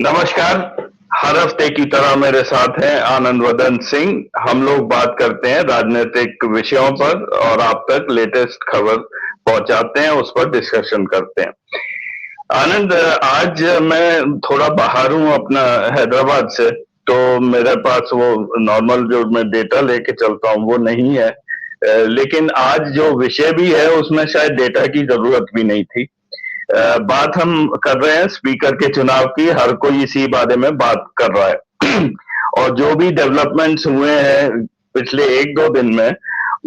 नमस्कार। हर हफ्ते की तरह मेरे साथ हैं आनंद वदन सिंह। हम लोग बात करते हैं राजनीतिक विषयों पर और आप तक लेटेस्ट खबर पहुंचाते हैं, उस पर डिस्कशन करते हैं। आनंद, आज मैं थोड़ा बाहर हूँ अपना हैदराबाद से, तो मेरे पास वो नॉर्मल जो मैं डेटा लेके चलता हूँ वो नहीं है। लेकिन आज जो विषय भी है उसमें शायद डेटा की जरूरत भी नहीं थी। बात हम कर रहे हैं स्पीकर के चुनाव की। हर कोई इसी बारे में बात कर रहा है और जो भी डेवलपमेंट्स हुए हैं पिछले एक दो दिन में,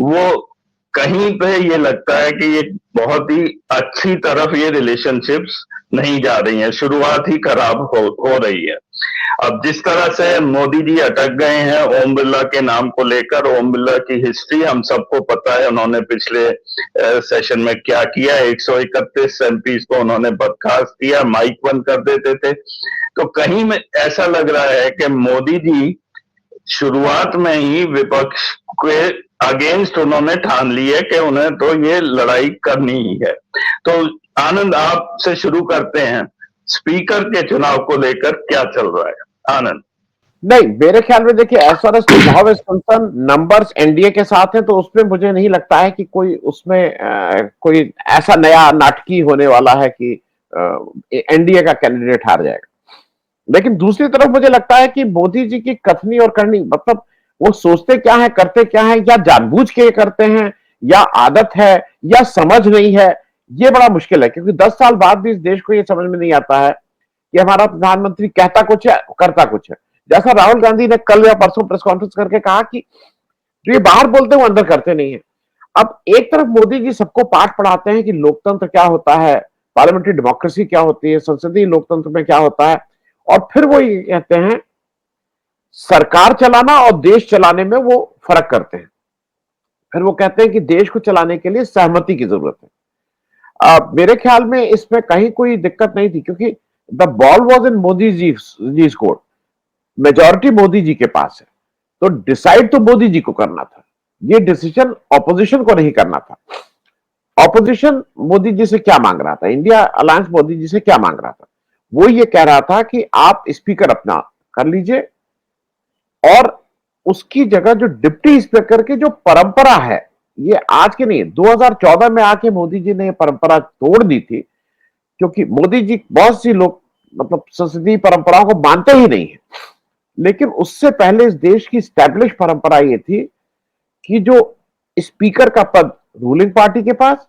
वो कहीं पे ये लगता है कि ये बहुत ही अच्छी तरफ ये रिलेशनशिप्स नहीं जा रही हैं, शुरुआत ही खराब हो रही है। अब जिस तरह से मोदी जी अटक गए हैं ओम बिरला के नाम को लेकर, ओम बिरला की हिस्ट्री हम सबको पता है, उन्होंने पिछले सेशन में क्या किया। 131 एमपी को उन्होंने बर्खास्त किया, माइक बंद कर देते थे। तो कहीं में ऐसा लग रहा है कि मोदी जी शुरुआत में ही विपक्ष के अगेंस्ट उन्होंने ठान ली है कि उन्हें तो ये लड़ाई करनी ही है। तो आनंद, आपसे शुरू करते हैं, स्पीकर के चुनाव को लेकर क्या चल रहा है आनंद? नहीं, मेरे ख्याल में देखिए, as far as now is concern, numbers NDA के साथ हैं, तो उसमें मुझे नहीं लगता है कि कोई उसमें कोई ऐसा नया नाटकी होने वाला है कि एनडीए का कैंडिडेट हार जाएगा। लेकिन दूसरी तरफ मुझे लगता है कि मोदी जी की कथनी और करनी, मतलब वो सोचते क्या है, करते क्या है, या जानबूझ के करते हैं, या आदत है, या समझ नहीं है, ये बड़ा मुश्किल है। क्योंकि 10 साल बाद भी इस देश को ये समझ में नहीं आता है कि हमारा प्रधानमंत्री कहता कुछ है, करता कुछ है। जैसा राहुल गांधी ने कल या परसों प्रेस कॉन्फ्रेंस करके कहा कि जो ये बाहर बोलते हैं वो अंदर करते नहीं है। अब एक तरफ मोदी जी सबको पाठ पढ़ाते हैं कि लोकतंत्र क्या होता है, पार्लियामेंट्री डेमोक्रेसी क्या होती है, संसदीय लोकतंत्र में क्या होता है, और फिर वो ये कहते हैं सरकार चलाना और देश चलाने में वो फर्क करते हैं। फिर वो कहते हैं कि देश को चलाने के लिए सहमति की जरूरत है। मेरे ख्याल में इसमें कहीं कोई दिक्कत नहीं थी, क्योंकि the ball was in Modi ji court. Majority Modi ji के पास है, तो डिसाइड तो मोदी जी को करना था। ये डिसीजन ऑपोजिशन को नहीं करना था। ऑपोजिशन मोदी जी से क्या मांग रहा था, इंडिया अलायंस मोदी जी से क्या मांग रहा था? वो ये कह रहा था कि आप स्पीकर अपना कर लीजिए, और उसकी जगह जो डिप्टी स्पीकर की जो परंपरा है, ये आज की नहीं है, 2014 में आके मोदी जी ने ये परंपरा तोड़ दी थी। क्योंकि मोदी जी बहुत सी लोग, मतलब संसदीय परंपराओं को मानते ही नहीं है। लेकिन उससे पहले इस देश की स्टैब्लिश परंपरा ये थी कि जो स्पीकर का पद रूलिंग पार्टी के पास,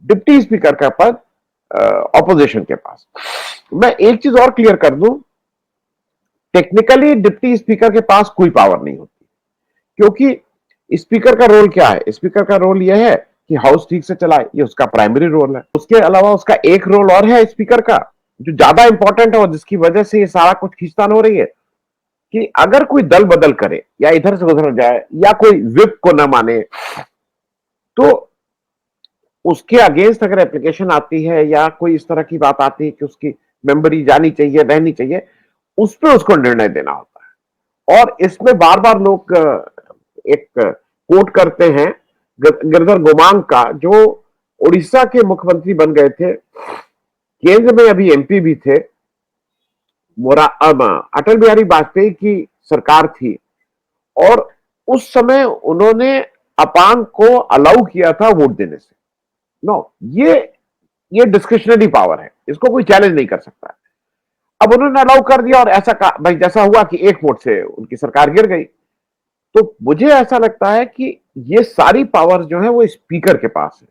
डिप्टी स्पीकर का पद ऑपोजिशन के पास। मैं एक चीज और क्लियर कर दूं, टेक्निकली डिप्टी स्पीकर के पास कोई पावर नहीं होती। क्योंकि स्पीकर का रोल क्या है? स्पीकर का रोल यह है कि हाउस ठीक से चलाए, ये उसका प्राइमरी रोल है। उसके अलावा उसका एक रोल और है स्पीकर का, जो ज्यादा इंपॉर्टेंट है और जिसकी वजह से ये सारा कुछ खींचतान हो रही है, कि अगर कोई दल बदल करे या इधर से उधर जाए या कोई विप को न माने, तो उसके अगेंस्ट अगर एप्लीकेशन आती है या कोई इस तरह की बात आती है कि उसकी मेंबरी जानी चाहिए, रहनी चाहिए, उस पर उसको निर्णय देना होता है। और इसमें बार बार लोग एक कोट करते हैं गिरधर गोमांग का, जो उड़ीसा के मुख्यमंत्री बन गए थे, केंद्र में अभी एमपी भी थे, अटल बिहारी वाजपेयी की सरकार थी, और उस समय उन्होंने अपांग को अलाउ किया था वोट देने से। नो, ये डिस्क्रिशनरी पावर है, इसको कोई चैलेंज नहीं कर सकता है। अब उन्होंने अलाउ कर दिया, और ऐसा भाई जैसा हुआ कि एक वोट से उनकी सरकार गिर गई। तो मुझे ऐसा लगता है कि ये सारी पावर जो है वो स्पीकर के पास है।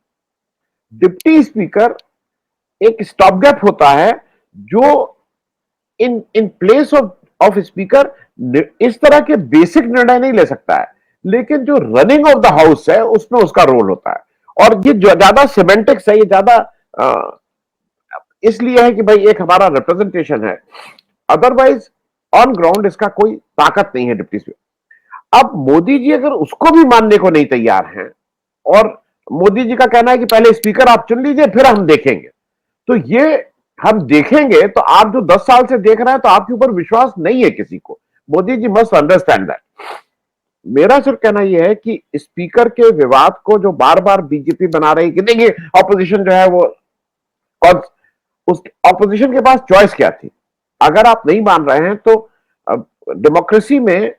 डिप्टी स्पीकर एक स्टॉप गैप होता है, जो इन इन प्लेस ऑफ स्पीकर इस तरह के बेसिक निर्णय नहीं ले सकता है, लेकिन जो रनिंग ऑफ द हाउस है उसमें उसका रोल होता है। और ये ज्यादा सिमेंटिक्स है, ये ज्यादा इसलिए है कि भाई एक हमारा रिप्रेजेंटेशन है, अदरवाइज ऑन ग्राउंड इसका कोई ताकत नहीं है डिप्टी स्पीकर। अब मोदी जी अगर उसको भी मानने को नहीं तैयार हैं, और मोदी जी का कहना है कि पहले स्पीकर आप चुन लीजिए फिर हम देखेंगे, तो ये हम देखेंगे, तो आप जो 10 साल से देख रहे हैं, तो आपके ऊपर विश्वास नहीं है किसी को। Modi ji must understand that. मेरा सिर्फ कहना यह है कि स्पीकर के विवाद को जो बार बार बीजेपी बना रही कि देखिए ऑपोजिशन जो है वो, और उस ऑपोजिशन के पास चॉइस क्या थी? अगर आप नहीं मान रहे हैं तो डेमोक्रेसी में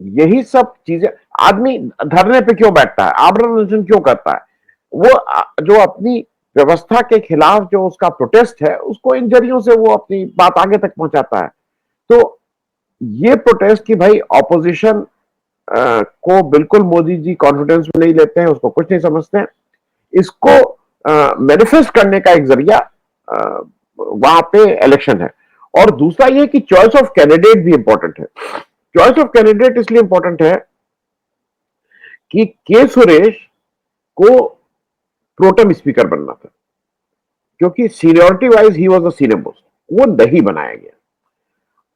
यही सब चीजें, आदमी धरने पे क्यों बैठता है, आमरण अनशन क्यों करता है, वो जो अपनी व्यवस्था के खिलाफ जो उसका प्रोटेस्ट है, उसको इन जरियों से वो अपनी बात आगे तक पहुंचाता है। तो ये प्रोटेस्ट कि भाई ऑपोजिशन को बिल्कुल मोदी जी कॉन्फिडेंस में नहीं लेते हैं, उसको कुछ नहीं समझते हैं, इसको मैनिफेस्ट करने का एक जरिया वहां पे इलेक्शन है। और दूसरा ये कि चॉइस ऑफ कैंडिडेट भी इंपॉर्टेंट है। चॉइस ऑफ कैंडिडेट इसलिए इंपॉर्टेंट है कि के सुरेश को प्रोटेम स्पीकर बनना था, क्योंकि seniority wise he was the senior most, वो नहीं बनाया गया।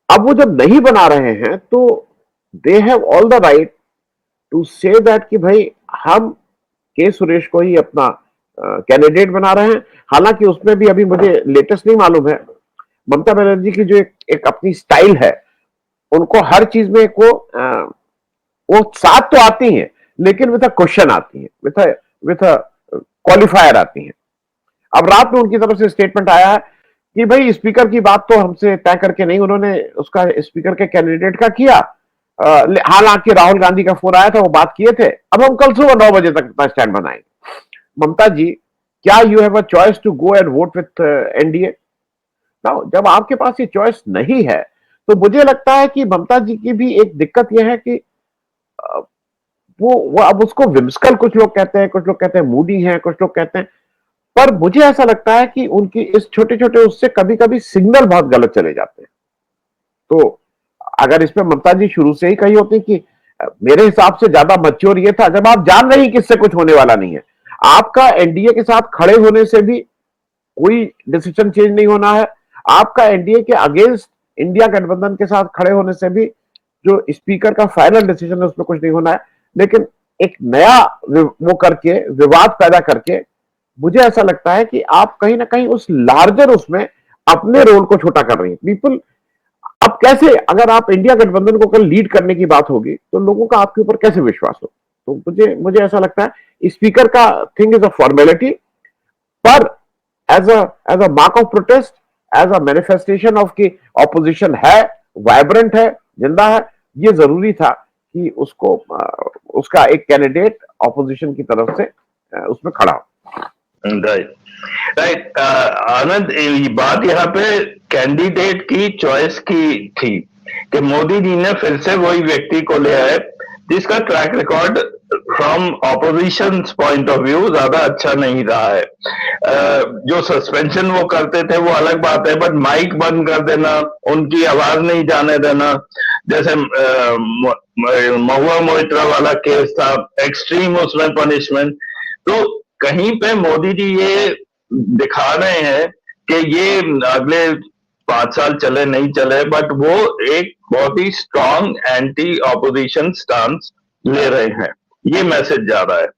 अब वो जब नहीं बना रहे हैं तो they have all the right to say that कि भाई हम के सुरेश को ही अपना कैंडिडेट बना रहे हैं। हालांकि उसमें भी अभी मुझे लेटेस्ट नहीं मालूम है, ममता बनर्जी की जो एक अपनी स्टाइल है, उनको हर चीज में वो साथ तो आती हैं लेकिन विद अ क्वेश्चन आती है, विथ क्वालिफायर आती हैं। अब रात में उनकी तरफ से स्टेटमेंट आया है कि भाई स्पीकर की बात तो हमसे तय करके नहीं, उन्होंने उसका स्पीकर के कैंडिडेट का किया, हालांकि राहुल गांधी का फोन आया था, वो बात किए थे, अब हम कल सुबह 9 बजे तक अपना स्टैंड बनाएंगे। ममता जी, क्या you have a choice to go and vote with NDA? जब आपके पास ये चॉइस नहीं है तो मुझे लगता है कि ममता जी की भी एक दिक्कत यह है कि वो अब उसको विम्सकल कुछ लोग कहते हैं, कुछ लोग कहते हैं मूडी हैं, कुछ लोग कहते हैं, पर मुझे ऐसा लगता है कि उनकी इस छोटे छोटे उससे कभी कभी सिग्नल बहुत गलत चले जाते हैं। तो अगर इसमें ममता जी शुरू से ही कही होती कि मेरे हिसाब से ज्यादा मैच्योर ये था, जब आप जान रही कि इससे कुछ होने वाला नहीं है, आपका एनडीए के साथ खड़े होने से भी कोई डिसीजन चेंज नहीं होना है, आपका एनडीए के अगेंस्ट इंडिया गठबंधन के साथ खड़े होने से भी जो स्पीकर का फाइनल डिसीजन है उसमें कुछ नहीं होना है, लेकिन एक नया वो करके विवाद पैदा करके मुझे ऐसा लगता है कि आप कहीं ना कहीं उस लार्जर उसमें अपने रोल को छोटा कर रही हैं। पीपल, अब कैसे, अगर आप इंडिया गठबंधन को कल लीड करने की बात होगी तो लोगों का आपके ऊपर कैसे विश्वास हो? तो मुझे मुझे ऐसा लगता है स्पीकर का थिंग इज अ फॉर्मेलिटी, पर as a mark of protest, as a manifestation of की ऑपोजिशन है, वाइब्रेंट है, जिंदा है, ये जरूरी था कि उसको उसका एक कैंडिडेट ऑपोजिशन की तरफ से उसमें खड़ा हो। Right, right. आनंद, बात यहाँ पे कैंडिडेट की चॉइस की थी कि मोदी जी ने फिर से वही व्यक्ति को लिया है जिसका track record from opposition point of view ज्यादा अच्छा नहीं रहा है। जो सस्पेंशन वो करते थे वो अलग बात है, बट माइक बंद कर देना, उनकी आवाज नहीं जाने देना, जैसे महुआ मोइत्रा वाला केस था, एक्सट्रीम उसमें पनिशमेंट। तो कहीं पे मोदी जी ये दिखा रहे हैं कि ये अगले 5 साल चले नहीं चले, बट वो एक बहुत ही स्ट्रांग एंटी ऑपोजिशन स्टांस ले रहे हैं, ये मैसेज जा रहा है।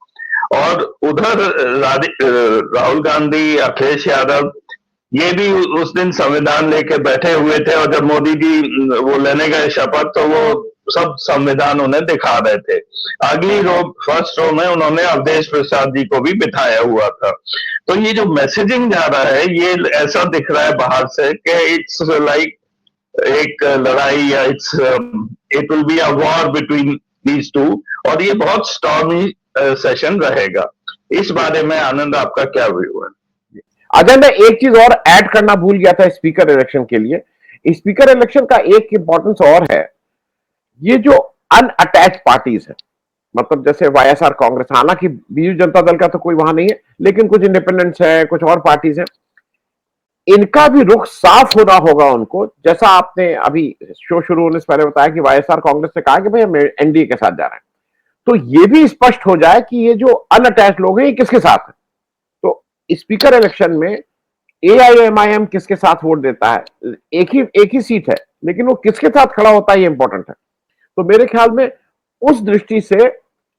और उधर राहुल गांधी, अखिलेश यादव, ये भी उस दिन संविधान लेके बैठे हुए थे, और जब मोदी जी वो लेने गए शपथ तो वो सब संविधान उन्हें दिखा रहे थे। अगली रो, फर्स्ट रो में उन्होंने अवधेश प्रसाद जी को भी बिठाया हुआ था। तो ये जो मैसेजिंग जा रहा है, ये ऐसा दिख रहा है बाहर से कि इट्स लाइक एक लड़ाई, या it will be a war between these two, और ये बहुत स्टॉर्मी सेशन रहेगा। इस बारे में आनंद आपका क्या व्यू है? अगर मैं एक चीज और ऐड करना भूल गया था स्पीकर इलेक्शन के लिए, स्पीकर इलेक्शन का एक इंपॉर्टेंस और है, ये जो अनअटैच पार्टीज है, मतलब जैसे वाईएसआर कांग्रेस, हालांकि बीजू जनता दल का तो कोई वहां नहीं है, लेकिन कुछ इंडिपेंडेंट्स है, कुछ और पार्टीज है, इनका भी रुख साफ होना होगा उनको। जैसा आपने अभी शो शुरू होने से पहले बताया कि वाईएसआर कांग्रेस ने कहा कि भाई हम एनडीए के साथ जा रहे हैं, तो ये भी स्पष्ट हो जाए कि ये जो अनअटैच लोग हैं ये किसके साथ है। तो स्पीकर इलेक्शन में एआईएमआईएम किसके साथ वोट देता है, एक ही सीट है, लेकिन वो किसके साथ खड़ा होता है ये इंपॉर्टेंट है। तो मेरे ख्याल में उस दृष्टि से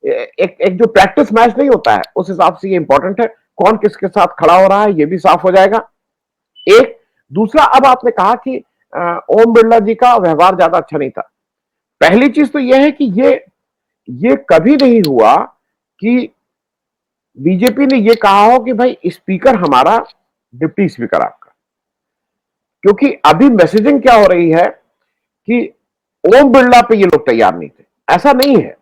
एक जो प्रैक्टिस मैच नहीं होता है, उस हिसाब से ये इंपॉर्टेंट है, कौन किसके साथ खड़ा हो रहा है ये भी साफ हो जाएगा। एक दूसरा, अब आपने कहा कि ओम बिरला जी का व्यवहार ज्यादा अच्छा नहीं था। पहली चीज तो यह है कि ये कभी नहीं हुआ कि बीजेपी ने यह कहा हो कि भाई स्पीकर हमारा डिप्टी स्पीकर आपका, क्योंकि अभी मैसेजिंग क्या हो रही है कि ओम बिरला पे ये लोग तैयार नहीं थे, ऐसा नहीं है।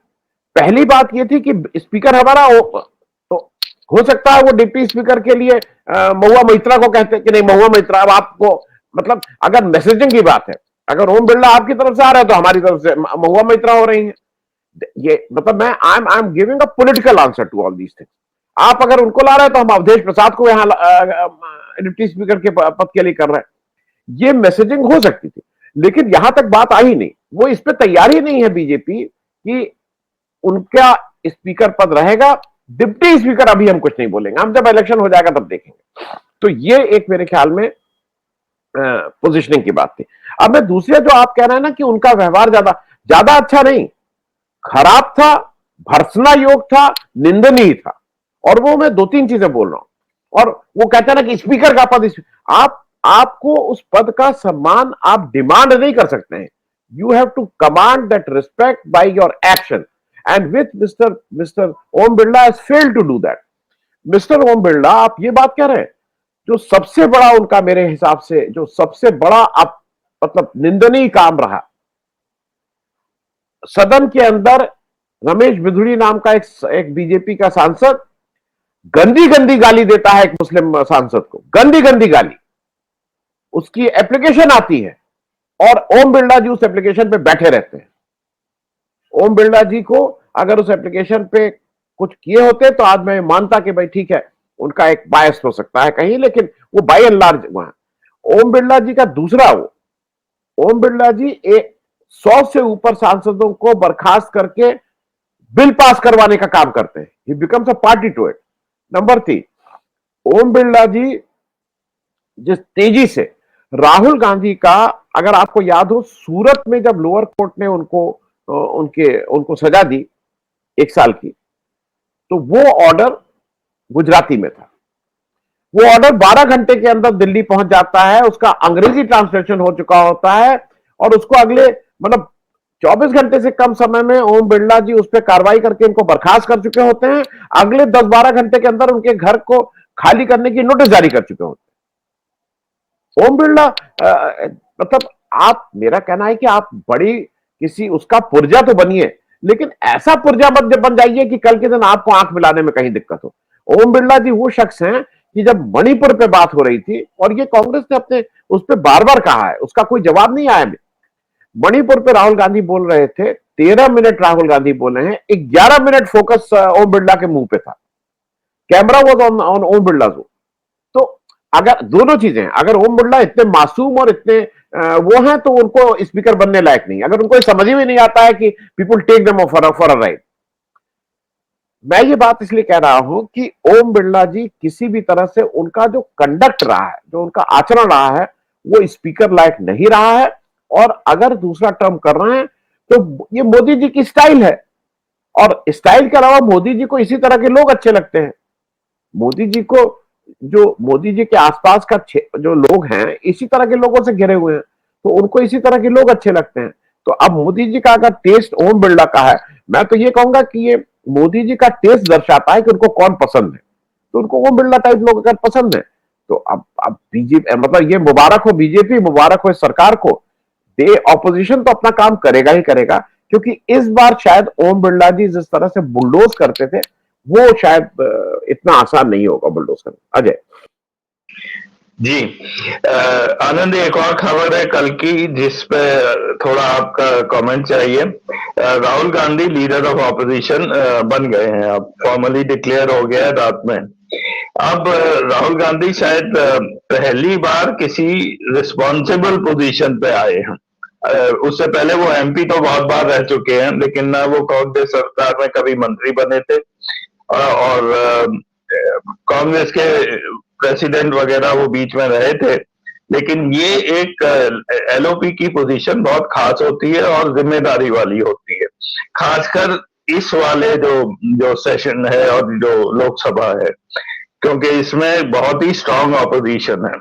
पहली बात ये थी कि स्पीकर हमारा तो हो सकता है वो डिप्टी स्पीकर के लिए महुआ मोइत्रा को कहते कि नहीं महुआ मोइत्रा, अब आपको मतलब अगर मैसेजिंग की बात है, अगर ओम बिरला आपकी तरफ से आ रहा है तो हमारी तरफ से महुआ मोइत्रा हो रही है। ये मतलब मैं I am giving a political answer to all these things. आप अगर उनको ला रहे हैं तो हम अवधेश प्रसाद को यहां डिप्टी स्पीकर के पद के लिए कर रहे हैं। ये मैसेजिंग हो सकती थी, लेकिन यहां तक बात आई नहीं, वो इस पर तैयार ही नहीं है बीजेपी कि उनका स्पीकर पद रहेगा। डिप्टी स्पीकर अभी हम कुछ नहीं बोलेंगे, हम जब इलेक्शन हो जाएगा तब देखेंगे। तो ये एक मेरे ख्याल में पोजिशनिंग की बात थी। अब मैं दूसरे जो आप कह रहे हैं ना कि उनका व्यवहार ज्यादा ज्यादा अच्छा नहीं, खराब था, भर्सना योग था, निंदनीय था। और वो मैं दो तीन चीजें बोल रहा हूं। और वो कहते हैं ना कि स्पीकर का पद, आपको उस पद का सम्मान आप डिमांड नहीं कर सकते हैं। You have to command that respect by your action, and with mister Om Birla has failed to do that. Mister Om Birla, आप ये बात कह रहे हैं, जो सबसे बड़ा उनका मेरे हिसाब से जो सबसे बड़ा आप मतलब निंदनीय काम रहा, सदन के अंदर रमेश बिधुड़ी नाम का एक बीजेपी का सांसद गंदी गंदी गाली देता है एक मुस्लिम सांसद को, गंदी गंदी गाली, उसकी एप्लीकेशन आती है और ओम बिरला जी उस एप्लीकेशन पे बैठे रहते हैं। ओम बिरला जी को अगर उस एप्लीकेशन पे कुछ किए होते तो आज मैं मानता कि भाई ठीक है, उनका एक बायस हो सकता है कहीं, लेकिन वो बाय एंड लार्ज वहां ओम बिरला जी का दूसरा ओम बिरला जी 100 से ऊपर सांसदों को बर्खास्त करके बिल पास करवाने का काम करते हैं। He becomes a party to it. Number 3, Om Birla ji जिस तेजी से राहुल गांधी का, अगर आपको याद हो सूरत में जब लोअर कोर्ट ने उनको सजा दी 1 साल की, तो वो ऑर्डर गुजराती में था। वो ऑर्डर 12 घंटे के अंदर दिल्ली पहुंच जाता है, उसका अंग्रेजी ट्रांसलेशन हो चुका होता है और उसको अगले मतलब 24 घंटे से कम समय में ओम बिरला जी उस पर कार्रवाई करके इनको बर्खास्त कर चुके होते हैं। अगले 10-12 घंटे के अंदर उनके घर को खाली करने की नोटिस जारी कर चुके होते हैं। ओम बिरला मतलब आप, मेरा कहना है कि आप बड़ी किसी उसका पुर्जा तो बनिए, लेकिन ऐसा पुर्जा मत बन जाइए कि कल के दिन आपको आंख मिलाने में कहीं दिक्कत हो। ओम बिरला जी वो शख्स हैं कि जब मणिपुर पे बात हो रही थी, और ये कांग्रेस ने अपने उस पर बार बार कहा है, उसका कोई जवाब नहीं आया। मणिपुर पे राहुल गांधी बोल रहे थे, 13 मिनट राहुल गांधी बोले हैं, 11 मिनट फोकस ओम बिरला के मुंह पे था, camera was on Om Birla. तो अगर दोनों चीजें, अगर ओम बिरला इतने मासूम और इतने वो हैं तो उनको स्पीकर बनने लायक नहीं। अगर उनको समझ में नहीं आता है कि people take them for a ride. मैं ये बात इसलिए कह रहा हूं कि ओम बिरला जी किसी भी तरह से उनका जो कंडक्ट रहा है, जो उनका आचरण रहा है, वो स्पीकर लायक नहीं रहा है। और अगर दूसरा टर्म कर रहे हैं तो ये मोदी जी की स्टाइल है, और स्टाइल के अलावा मोदी जी को इसी तरह के लोग अच्छे लगते हैं। मोदी जी को, जो मोदी जी के आसपास का जो लोग हैं इसी तरह के लोगों से घिरे हुए हैं, तो उनको इसी तरह के लोग अच्छे लगते हैं। तो अब मोदी जी का अगर टेस्ट ओम बिरला का है, मैं तो ये कहूंगा कि ये मोदी जी का टेस्ट दर्शाता है कि उनको कौन पसंद है। तो उनको ओम बिरला टाइप लोग अगर पसंद है तो अब बीजेपी, मतलब ये मुबारक हो बीजेपी, मुबारक हो इस सरकार को। दे ऑपोजिशन तो अपना काम करेगा ही करेगा, क्योंकि इस बार शायद ओम बिरला जी जिस तरह से बुलडोज करते थे वो शायद इतना आसान नहीं होगा बुलडोज करना। अजय जी, आनंद, एक और खबर है कल की जिस पे थोड़ा आपका कमेंट चाहिए। Rahul Gandhi leader of opposition बन गए हैं, अब फॉर्मली डिक्लेयर हो गया है रात में। अब राहुल गांधी शायद पहली बार किसी रिस्पॉन्सिबल पोजीशन पे आए हैं। उससे पहले वो एमपी तो बहुत बार रह चुके हैं, लेकिन ना वो कांग्रेस सरकार में कभी मंत्री बने थे और कांग्रेस के प्रेसिडेंट वगैरह वो बीच में रहे थे। लेकिन ये एक एलओपी की पोजीशन बहुत खास होती है और जिम्मेदारी वाली होती है, खासकर इस वाले जो सेशन है और जो लोकसभा है, क्योंकि इसमें बहुत ही स्ट्रांग ऑपोजिशन है।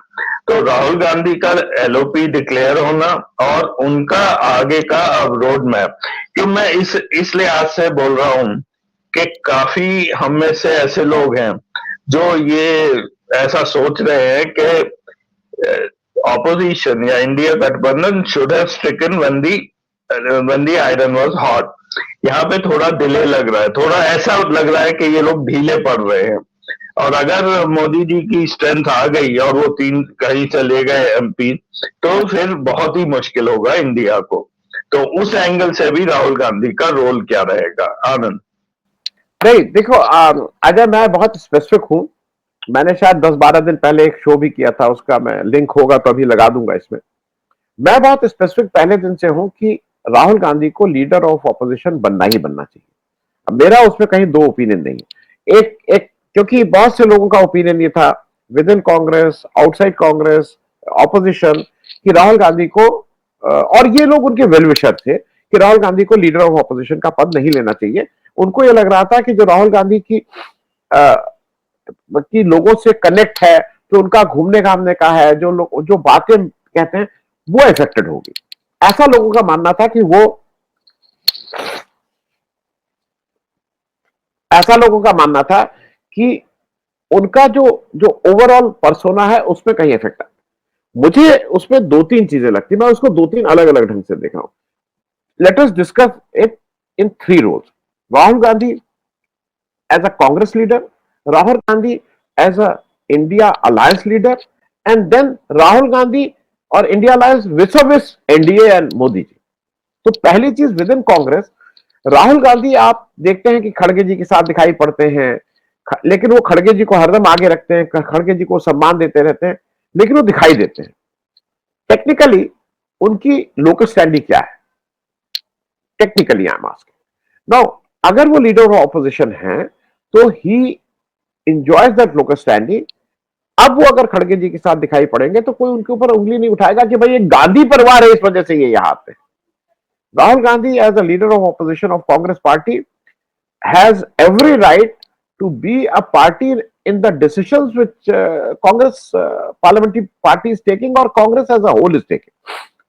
तो राहुल गांधी का एलओपी डिक्लेयर होना और उनका आगे का अब रोड मैप, क्यों मैं इस लिहाज से बोल रहा हूं कि काफी हम में से ऐसे लोग हैं जो ये ऐसा सोच रहे हैं कि opposition या इंडिया गठबंधन should have stricken when the iron was hot. यहाँ पे थोड़ा डिले लग रहा है, थोड़ा ऐसा लग रहा है कि ये लोग ढीले पड़ रहे हैं। और अगर मोदी जी की स्ट्रेंथ आ गई और वो 3 कहीं चले गए एमपी, तो फिर बहुत ही मुश्किल होगा इंडिया को। तो उस एंगल से भी राहुल गांधी का रोल क्या रहेगा? आनंद। नहीं देखो, अजय मैं बहुत स्पेसिफिक हूं। मैंने शायद 10-12 दिन पहले एक शो भी किया था, उसका मैं लिंक होगा तो अभी लगा दूंगा इसमें। मैं बहुत स्पेसिफिक पहले दिन से हूं कि राहुल गांधी को लीडर ऑफ ऑपोजिशन बनना ही बनना चाहिए। अब मेरा उसमें कहीं दो ओपिनियन नहीं है। एक एक क्योंकि बहुत से लोगों का ओपिनियन ये था with in Congress, outside Congress, opposition, कि राहुल गांधी को और ये लोग उनके वेल विशर थे कि राहुल गांधी को लीडर ऑफ ऑपोजिशन का पद नहीं लेना चाहिए। उनको ये लग रहा था कि जो राहुल गांधी की लोगों से कनेक्ट है, जो उनका घूमने घामने का है, जो लोग जो बातें कहते हैं, वो इफेक्टेड होगी। ऐसा लोगों का मानना था कि ऐसा लोगों का मानना था कि उनका जो जो ओवरऑल पर्सोना है उसमें कहीं इफेक्ट है। मुझे उसमें 2-3 चीजें लगती, मैं उसको 2-3 अलग अलग ढंग से देख रहा हूं। Let us discuss it in 3 roles. Rahul Gandhi as a Congress leader, Rahul Gandhi as a India alliance leader, and then Rahul Gandhi और India alliance vis NDA and Modi ji. तो पहली चीज विद इन कांग्रेस, राहुल गांधी आप देखते हैं कि खड़गे जी के साथ दिखाई पड़ते हैं, लेकिन वो खड़गे जी को हरदम आगे रखते हैं, खड़गे जी को सम्मान देते रहते हैं, लेकिन वो दिखाई देते हैं। टेक्निकली उनकी लोकल स्टैंडिंग क्या है? Technically I am asking now, अगर वो लीडर ऑफ ऑपोजिशन है तो ही एंजॉयज दैट लोकल स्टैंडिंग। अब वो अगर खड़गे जी के साथ दिखाई पड़ेंगे तो कोई उनके ऊपर उंगली नहीं उठाएगा कि भाई ये गांधी परिवार है इस वजह से ये यहां पे। Rahul Gandhi as a leader of opposition of Congress party has every right to be a party in the decisions which Congress parliamentary party is taking or Congress as a whole is taking.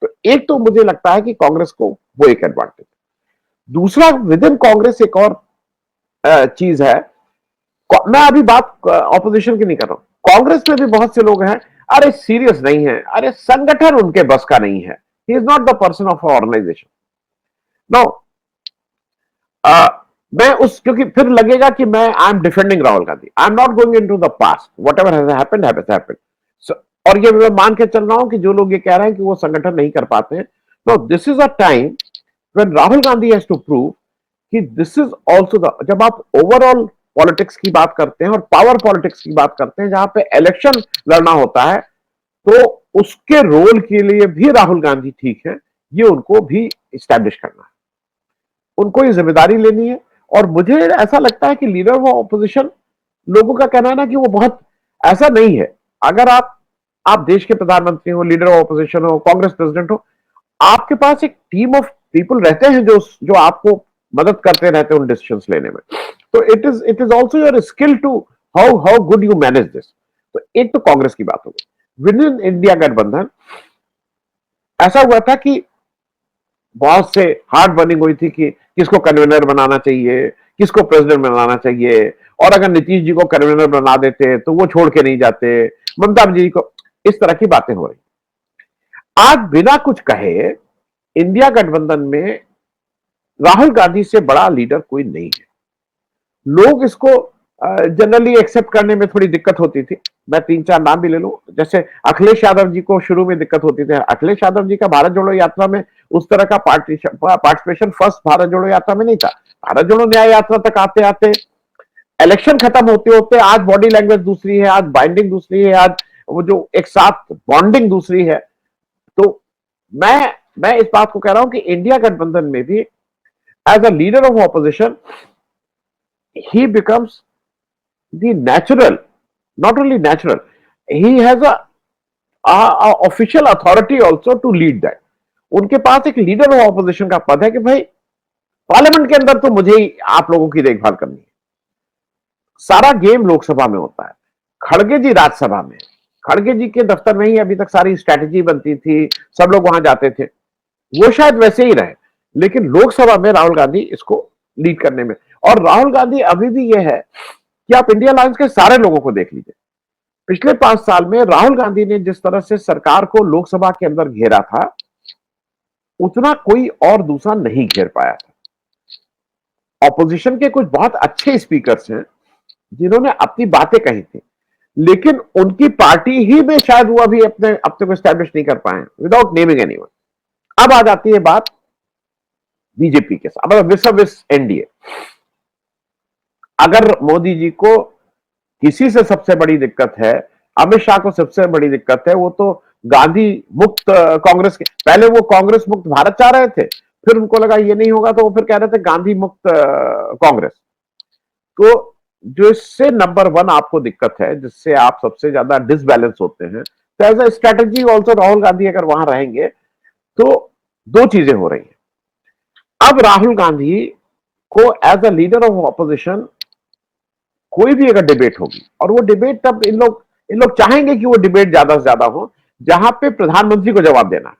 तो एक तो मुझे लगता है कि कांग्रेस को वो एक एडवांटेज। दूसरा, विद इन कांग्रेस एक और चीज है, मैं अभी बात ऑपोजिशन की नहीं कर रहा हूं, कांग्रेस में भी बहुत से लोग हैं, अरे सीरियस नहीं है, अरे संगठन उनके बस का नहीं है, he is not the person of organisation. No, मैं उस, क्योंकि फिर लगेगा कि मैं I am defending Rahul Gandhi, I am not going into the past, whatever has happened has happened. और ये मैं मान के चल रहा हूं कि जो लोग ये कह रहे हैं कि वो संगठन नहीं कर पाते हैं, no, this is a time when Rahul Gandhi has to prove कि दिस इज आल्सो द, जब आप ओवरऑल पॉलिटिक्स की बात करते हैं और पावर पॉलिटिक्स की बात करते हैं जहां पे इलेक्शन लड़ना होता है, तो उसके रोल के लिए भी राहुल गांधी ठीक है, ये उनको भी स्टैब्लिश करना है, उनको ये जिम्मेदारी लेनी है। और मुझे ऐसा लगता है कि लीडर ऑफ ऑपोजिशन, लोगों का कहना है ना कि वो बहुत, ऐसा नहीं है। अगर आप देश के प्रधानमंत्री हो, लीडर ऑफ ऑपोजिशन हो, कांग्रेस प्रेसिडेंट हो, आपके पास एक टीम ऑफ पीपल रहते हैं जो आपको मदद करते रहते हैं उन डिसीजंस लेने में। तो it is also your skill to how good you manage this. तो एक तो कांग्रेस की बात हो गई। विद इन इंडिया गठबंधन ऐसा हुआ था कि बहुत से हार्ड बर्निंग हुई थी कि किसको कन्वीनर बनाना चाहिए, किसको प्रेसिडेंट बनाना चाहिए, और अगर नीतीश जी को कन्वीनर बना देते तो वो छोड़ के नहीं जाते, ममता जी को, इस तरह की बातें हो रही। आज बिना कुछ कहे इंडिया गठबंधन में राहुल गांधी से बड़ा लीडर कोई नहीं है। लोग इसको जनरली एक्सेप्ट करने में थोड़ी दिक्कत होती थी। मैं 3-4 नाम भी ले लूं, जैसे अखिलेश यादव जी को शुरू में दिक्कत होती थी। अखिलेश यादव जी का भारत जोड़ो यात्रा में उस तरह का पार्टिसिपेशन फर्स्ट भारत जोड़ो यात्रा में नहीं था। भारत जोड़ो न्याय यात्रा तक आते आते, इलेक्शन खत्म होते होते, आज बॉडी लैंग्वेज दूसरी है, आज बाइंडिंग दूसरी है, आज वो जो एक साथ बॉन्डिंग दूसरी है। तो मैं इस बात को कह रहा हूं कि इंडिया गठबंधन में भी as a leader of opposition he becomes the natural, not only natural, he has a official authority also to lead that. उनके पास एक लीडर ऑफ ऑपोजिशन का पद है कि भाई पार्लियामेंट के अंदर तो मुझे ही आप लोगों की देखभाल करनी है। सारा गेम लोकसभा में होता है, खड़गे जी राज्यसभा में, खड़गे जी के दफ्तर में ही अभी तक सारी स्ट्रैटेजी बनती थी, सब लोग वहां जाते थे, वो शायद वैसे ही रहे, लेकिन लोकसभा में राहुल गांधी इसको लीड करने में। और राहुल गांधी अभी भी ये है कि आप इंडिया अलायंस के सारे लोगों को देख लीजिए, पिछले 5 साल में राहुल गांधी ने जिस तरह से सरकार को लोकसभा के अंदर घेरा था, उतना कोई और दूसरा नहीं घेर पाया था। ऑपोजिशन के कुछ बहुत अच्छे स्पीकर्स हैं जिन्होंने अपनी बातें कही थी, लेकिन उनकी पार्टी ही में शायद वो अभी अपने अपने को स्टैब्लिश नहीं कर पाए, विदाउट नेमिंग एनीवन। अब आ जाती है बात बीजेपी के साथ, मतलब विस एनडीए। अगर मोदी जी को किसी से सबसे बड़ी दिक्कत है, अमित शाह को सबसे बड़ी दिक्कत है, वो तो गांधी मुक्त कांग्रेस के, पहले वो कांग्रेस मुक्त भारत चाह रहे थे, फिर उनको लगा ये नहीं होगा तो वो फिर कह रहे थे गांधी मुक्त कांग्रेस। तो जो इससे नंबर 1 आपको दिक्कत है, जिससे आप सबसे ज्यादा डिसबैलेंस होते हैं, तो as a strategy also Rahul Gandhi अगर वहां रहेंगे तो दो चीजें हो रही हैं। अब राहुल गांधी को as a leader of opposition कोई भी अगर डिबेट होगी, और वो डिबेट तब इन लोग चाहेंगे कि वो डिबेट ज्यादा से ज्यादा हो जहां पे प्रधानमंत्री को जवाब देना है।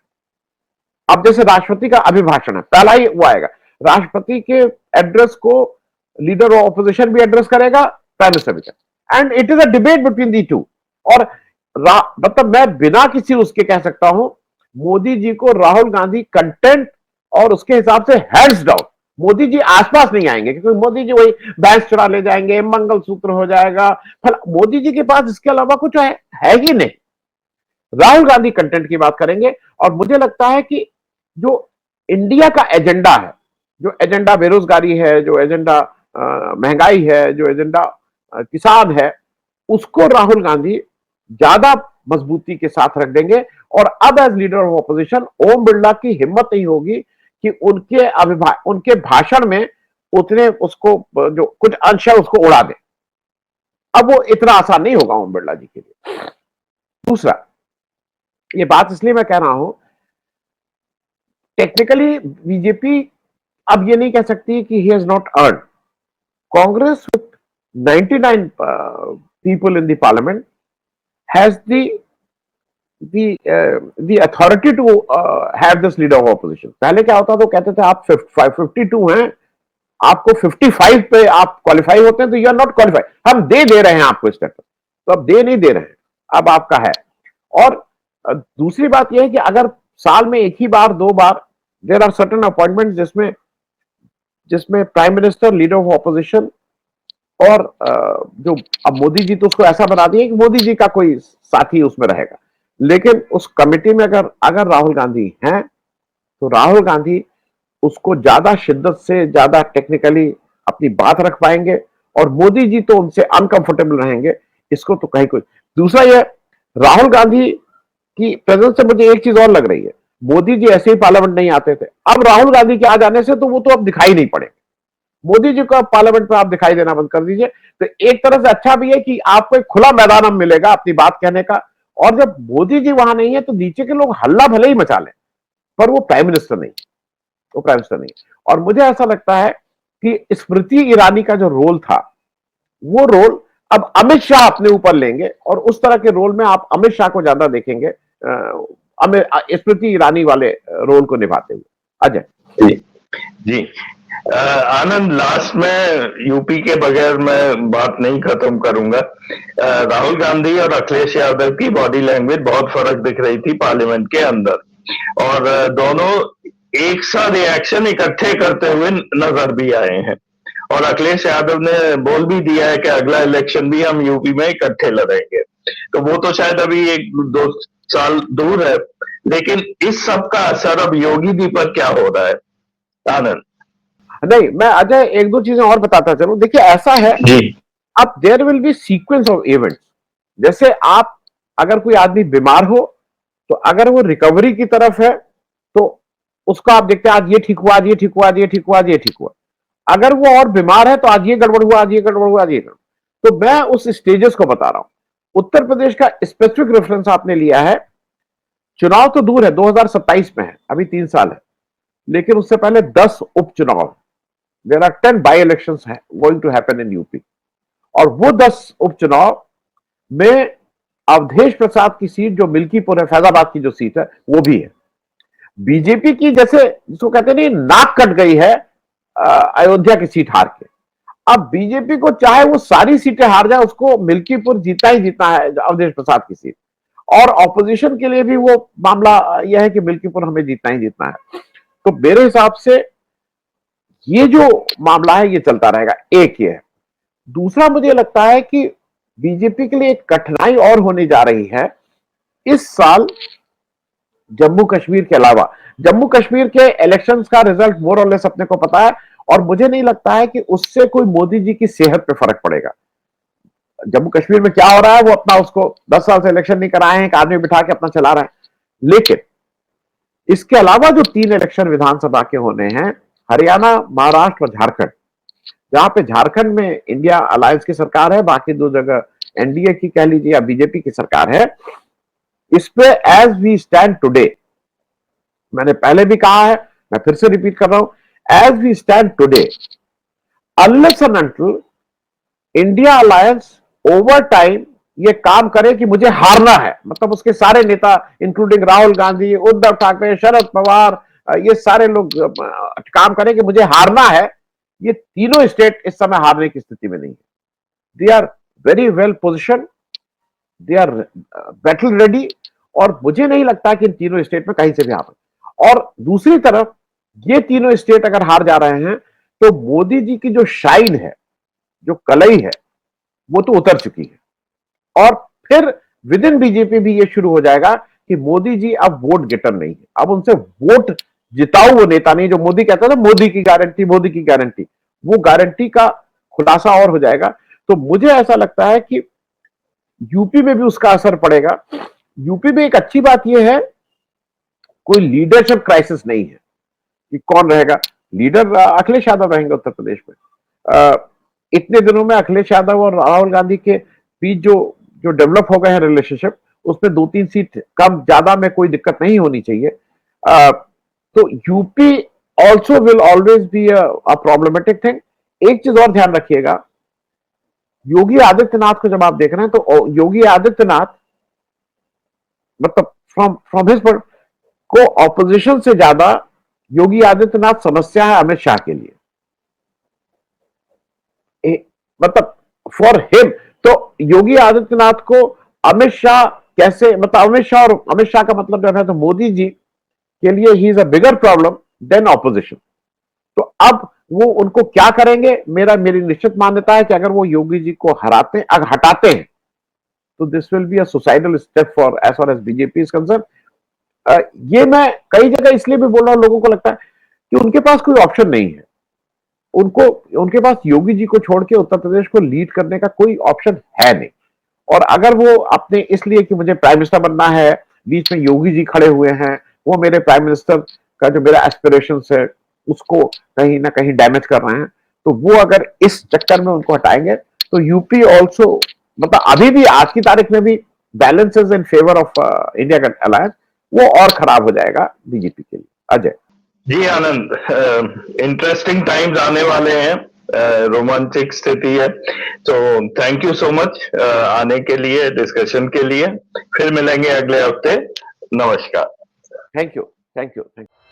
अब जैसे राष्ट्रपति का अभिभाषण है, पहला ही वो आएगा, राष्ट्रपति के एड्रेस को लीडर ऑफ ऑपोजिशन भी एड्रेस करेगा, प्राइम मिनिस्टर भी करेगा, and it is a debate between the two. और मतलब मैं बिना किसी उसके कह सकता हूं, मोदी जी को राहुल गांधी कंटेंट और उसके हिसाब से हैंड्स डाउन, मोदी जी आसपास नहीं आएंगे, क्योंकि मोदी जी वही भैंस चुरा ले जाएंगे, मंगलसूत्र हो जाएगा, मोदी जी के पास इसके अलावा कुछ है ही नहीं। राहुल गांधी कंटेंट की बात करेंगे, और मुझे लगता है कि जो इंडिया का एजेंडा है, जो एजेंडा बेरोजगारी है, जो एजेंडा महंगाई है, जो एजेंडा किसान है, उसको राहुल गांधी ज्यादा मजबूती के साथ रख देंगे। और अब as leader of opposition Om Birla की हिम्मत नहीं होगी कि उनके भाषण में उतने उसको जो कुछ अंश है उसको उड़ा दे। अब वो इतना आसान नहीं होगा ओम बिरला जी के लिए। दूसरा, ये बात इसलिए मैं कह रहा हूं, टेक्निकली बीजेपी अब ये नहीं कह सकती कि he has not earn. Congress with 99 people in the parliament has the authority to have this leader of opposition. पहले क्या होता था, तो कहते थे आप 52 हैं, आपको 55 पे आप क्वालिफाई होते हैं, तो यू आर नॉट क्वालिफाई, हम दे रहे हैं आपको इस स्टेटस, तो अब दे नहीं दे रहे हैं, अब आपका है। और दूसरी बात यह है कि अगर साल में एक ही बार 2 बार देयर आर सर्टेन अपॉइंटमेंट जिसमें prime minister, leader of opposition और जो अब मोदी जी तो उसको ऐसा बना दिए कि मोदी जी का कोई साथी उसमें रहेगा, लेकिन उस कमेटी में अगर राहुल गांधी हैं तो राहुल गांधी उसको ज्यादा शिद्दत से, ज्यादा टेक्निकली अपनी बात रख पाएंगे, और मोदी जी तो उनसे अनकंफर्टेबल रहेंगे, इसको तो कहीं कोई। दूसरा ये, राहुल गांधी की प्रेजेंस से मुझे एक चीज और लग रही है, मोदी जी ऐसे ही पार्लियामेंट नहीं आते थे, अब राहुल गांधी के आ जाने से तो वो तो अब दिखाई नहीं पड़े, मोदी जी को पार्लियामेंट में आप दिखाई देना बंद कर दीजिए। तो एक तरह से अच्छा भी है कि आपको एक खुला मैदान अब मिलेगा अपनी बात कहने का, और जब मोदी जी वहां नहीं है तो नीचे के लोग हल्ला भले ही मचा लें, पर वो प्राइम मिनिस्टर नहीं, वो प्राइम मिनिस्टर नहीं। और मुझे ऐसा लगता है कि स्मृति ईरानी का जो रोल था, वो रोल अब अमित शाह अपने ऊपर लेंगे, और उस तरह के रोल में आप अमित शाह को ज्यादा देखेंगे स्मृति ईरानी वाले रोल को निभाते हुए। अजय जी जी। आनंद, लास्ट में यूपी के बगैर मैं बात नहीं खत्म करूंगा। राहुल गांधी और अखिलेश यादव की बॉडी लैंग्वेज बहुत फर्क दिख रही थी पार्लियामेंट के अंदर, और दोनों एक सा रिएक्शन इकट्ठे करते हुए नजर भी आए हैं, और अखिलेश यादव ने बोल भी दिया है कि अगला इलेक्शन भी हम यूपी में इकट्ठे लड़ेंगे। तो वो तो शायद अभी 1-2 साल दूर है, लेकिन इस सब का असर अब योगी जी पर क्या हो रहा है? आनंद नहीं, मैं अजय एक दो चीजें और बताता चलूं। देखिए ऐसा है जी, अब there will be sequence of events. जैसे आप अगर कोई आदमी बीमार हो तो अगर वो रिकवरी की तरफ है तो उसको आप देखते हैं आज ये ठीक हुआ, आज ये ठीक हुआ, आज ये ठीक हुआ, आज ये ठीक हुआ। अगर वो और बीमार है तो आज ये गड़बड़ हुआ, आज ये गड़बड़ हुआ, आज ये गड़बड़। तो मैं उस स्टेजेस को बता रहा हूं। उत्तर प्रदेश का स्पेसिफिक रेफरेंस आपने लिया है, चुनाव तो दूर है, 2027 में है, अभी 3 साल है, लेकिन उससे पहले 10 उपचुनाव, there are 10 by election going to happen in UP, और वो 10 उपचुनाव में अवधेश प्रसाद की सीट जो मिल्कीपुर है, फैजाबाद की जो सीट है, वो भी है। बीजेपी की जैसे जिसको कहते नहीं नाक कट गई है अयोध्या की सीट हार के, अब बीजेपी को चाहे वो सारी सीटें हार जाए, उसको मिल्कीपुर जीतना ही जीतना है, अवधेश प्रसाद की सीट, और ऑपोजिशन के लिए भी वो मामला यह है कि मिल्कीपुर हमें जीतना ही जीतना है। तो मेरे हिसाब से ये जो मामला है ये चलता रहेगा, एक ये है। दूसरा मुझे लगता है कि बीजेपी के लिए एक कठिनाई और होने जा रही है इस साल, जम्मू कश्मीर के अलावा। जम्मू कश्मीर के इलेक्शंस का रिजल्ट मोर और लेस अपने को पता है, और मुझे नहीं लगता है कि उससे कोई मोदी जी की सेहत पे फर्क पड़ेगा। जम्मू कश्मीर में क्या हो रहा है, वो अपना, उसको 10 साल से इलेक्शन नहीं कराए हैं, एक आदमी बिठा के अपना चला रहा है। लेकिन इसके अलावा जो 3 इलेक्शन विधानसभा के होने हैं, हरियाणा, महाराष्ट्र और झारखंड, जहां पे झारखंड में इंडिया अलायंस की सरकार है, बाकी 2 जगह एनडीए की कह लीजिए या बीजेपी की सरकार है, इस पे एज वी स्टैंड टुडे, मैंने पहले भी कहा है, मैं फिर से रिपीट कर रहा हूं, as we stand today, unless and until India alliance over time ये काम करे कि मुझे हारना है, मतलब उसके सारे नेता इंक्लूडिंग राहुल गांधी, उद्धव ठाकरे, शरद पवार, ये सारे लोग काम करें कि मुझे हारना है, ये तीनों स्टेट इस समय हारने की स्थिति में नहीं है। They are very well position, they are battle ready, और मुझे नहीं लगता कि इन तीनों स्टेट में कहीं से भी हार। और दूसरी तरफ ये तीनों स्टेट अगर हार जा रहे हैं तो मोदी जी की जो शाइन है, जो कलई है, वो तो उतर चुकी है। और फिर विद इन बीजेपी भी ये शुरू हो जाएगा कि मोदी जी अब वोट गेटर नहीं है, अब उनसे वोट जिताऊ वो नेता नहीं, जो मोदी कहता था मोदी की गारंटी, मोदी की गारंटी, वो गारंटी का खुलासा और हो जाएगा। तो मुझे ऐसा लगता है कि यूपी में भी उसका असर पड़ेगा। यूपी में एक अच्छी बात यह है, कोई लीडरशिप क्राइसिस नहीं है कि कौन रहेगा लीडर। अखिलेश यादव रहेंगे उत्तर प्रदेश में। इतने दिनों में अखिलेश यादव और राहुल गांधी के बीच जो जो डेवलप हो गए हैं रिलेशनशिप, उसमें 2-3 सीट कम ज्यादा में कोई दिक्कत नहीं होनी चाहिए। तो UP also will always be a problematic thing. एक चीज और ध्यान रखिएगा, योगी आदित्यनाथ को जब आप देख रहे हैं तो योगी आदित्यनाथ, मतलब फ्रॉम फ्रॉम हिज को ऑपोजिशन से ज्यादा योगी आदित्यनाथ समस्या है अमित शाह के लिए। मतलब फॉर हिम, तो योगी आदित्यनाथ को अमित शाह कैसे, मतलब अमित शाह, और अमित शाह का मतलब जब है तो मोदी जी के लिए he is a bigger problem than opposition. तो अब वो उनको क्या करेंगे, मेरी निश्चित मान्यता है कि अगर वो योगी जी को हटाते हैं तो this will be a suicidal step for as far as BJP is concern. ये मैं कई जगह इसलिए भी बोल रहा हूं, लोगों को लगता है कि उनके पास कोई ऑप्शन नहीं है, उनको, उनके पास योगी जी को छोड़ के उत्तर प्रदेश को लीड करने का कोई ऑप्शन है नहीं। और अगर वो अपने इसलिए कि मुझे प्राइम मिनिस्टर बनना है, बीच में योगी जी खड़े हुए हैं, वो मेरे प्राइम मिनिस्टर का जो मेरा एस्पिरेशन है उसको कहीं ना कहीं डैमेज कर रहे हैं, तो वो अगर इस चक्कर में उनको हटाएंगे तो यूपी ऑल्सो, मतलब अभी भी आज की तारीख में भी balance is in favour of India alliance, वो और खराब हो जाएगा बीजेपी के लिए। अजय जी आनंद, इंटरेस्टिंग टाइम्स आने वाले हैं, रोमांचक स्थिति है। तो थैंक यू सो मच आने के लिए, डिस्कशन के लिए। फिर मिलेंगे अगले हफ्ते। नमस्कार। Thank you, thank you, thank you.